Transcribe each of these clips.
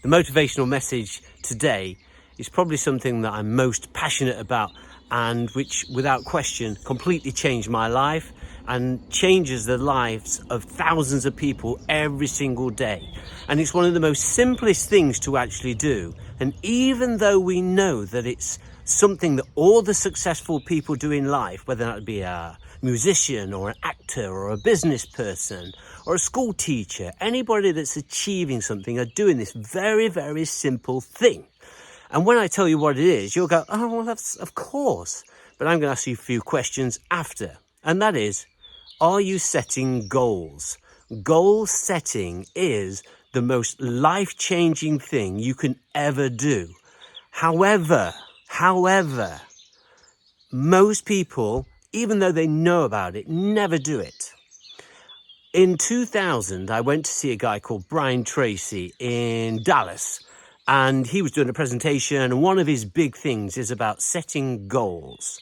The motivational message today is probably something that I'm most passionate about and which, without question, completely changed my life and changes the lives of thousands of people every single day. And it's one of the most simplest things to actually do. And even though we know that it's something that all the successful people do in life, whether that be a musician or an actor or a business person or a school teacher, anybody that's achieving something are doing this very, very simple thing. And when I tell you what it is, you'll go, oh, well, that's of course. But I'm going to ask you a few questions after. And that is, are you setting goals? Goal setting is the most life-changing thing you can ever do. However, most people, even though they know about it, never do it. In 2000, I went to see a guy called Brian Tracy in Dallas, and he was doing a presentation, and one of his big things is about setting goals.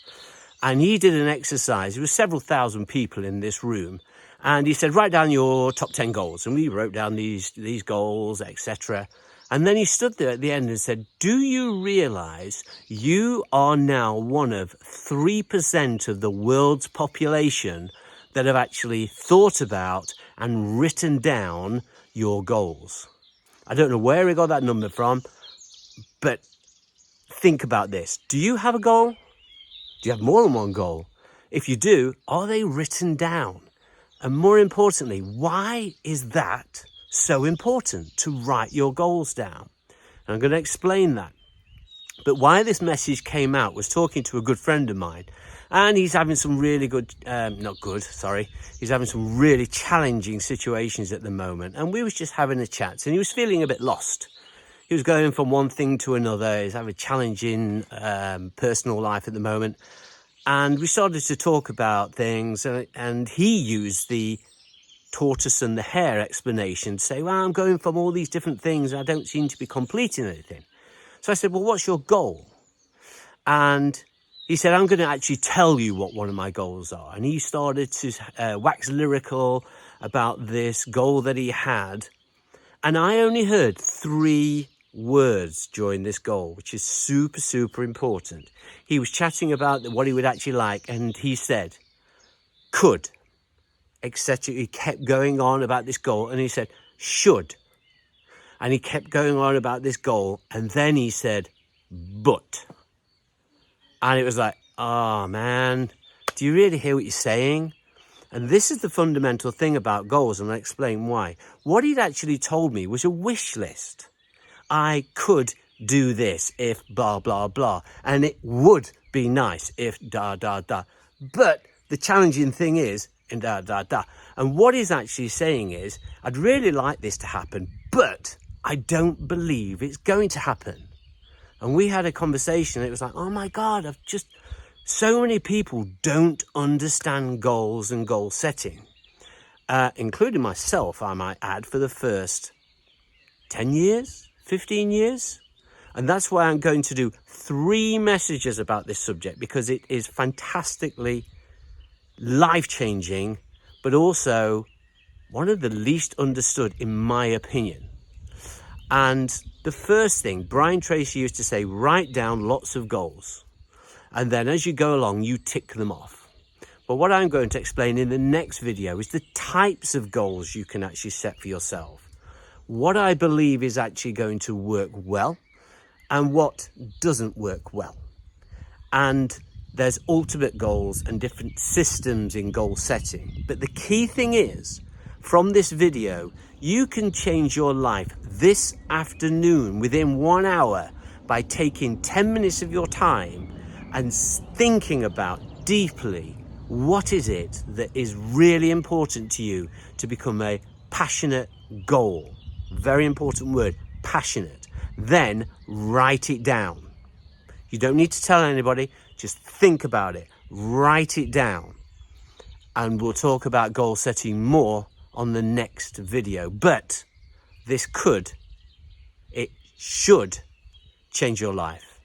And he did an exercise. There were several thousand people in this room, and he said, write down your top 10 goals. And we wrote down these goals, etc. And then he stood there at the end and said, do you realize you are now one of 3% of the world's population that have actually thought about and written down your goals? I don't know where he got that number from, but think about this. Do you have a goal? Do you have more than one goal? If you do, are they written down? And more importantly, why is that so important to write your goals down? And I'm going to explain that. But why this message came out was talking to a good friend of mine, and he's having some really he's having some really challenging situations at the moment. And we was just having a chat, and he was feeling a bit lost. He was going from one thing to another. He's having a challenging personal life at the moment. And we started to talk about things, and he used the tortoise and the hare explanation to say, well, I'm going from all these different things, and I don't seem to be completing anything. So I said, well, what's your goal? And he said, I'm going to actually tell you what one of my goals are. And he started to wax lyrical about this goal that he had. And I only heard 3 words during this goal, which is super, super important. He was chatting about what he would actually like, and he said, could, etc. He kept going on about this goal, and he said, should. And he kept going on about this goal, and then he said, but. And it was like, oh man, do you really hear what you're saying? And this is the fundamental thing about goals, and I'll explain why. What he'd actually told me was a wish list. I could do this if blah, blah, blah. And it would be nice if da, da, da. But the challenging thing is, in da, da, da. And what he's actually saying is, I'd really like this to happen, but I don't believe it's going to happen. And we had a conversation. It was like, oh my God, so many people don't understand goals and goal setting, including myself, I might add, for the first 10 years, 15 years. And that's why I'm going to do 3 messages about this subject, because it is fantastically life-changing, but also one of the least understood, in my opinion. And the first thing, Brian Tracy used to say, write down lots of goals. And then as you go along, you tick them off. But what I'm going to explain in the next video is the types of goals you can actually set for yourself. What I believe is actually going to work well and what doesn't work well. And there's ultimate goals and different systems in goal setting. But the key thing is, from this video, you can change your life this afternoon within 1 hour by taking 10 minutes of your time and thinking about deeply what is it that is really important to you to become a passionate goal. Very important word, passionate. Then write it down. You don't need to tell anybody, just think about it, write it down. And we'll talk about goal setting more on the next video. But this should change your life.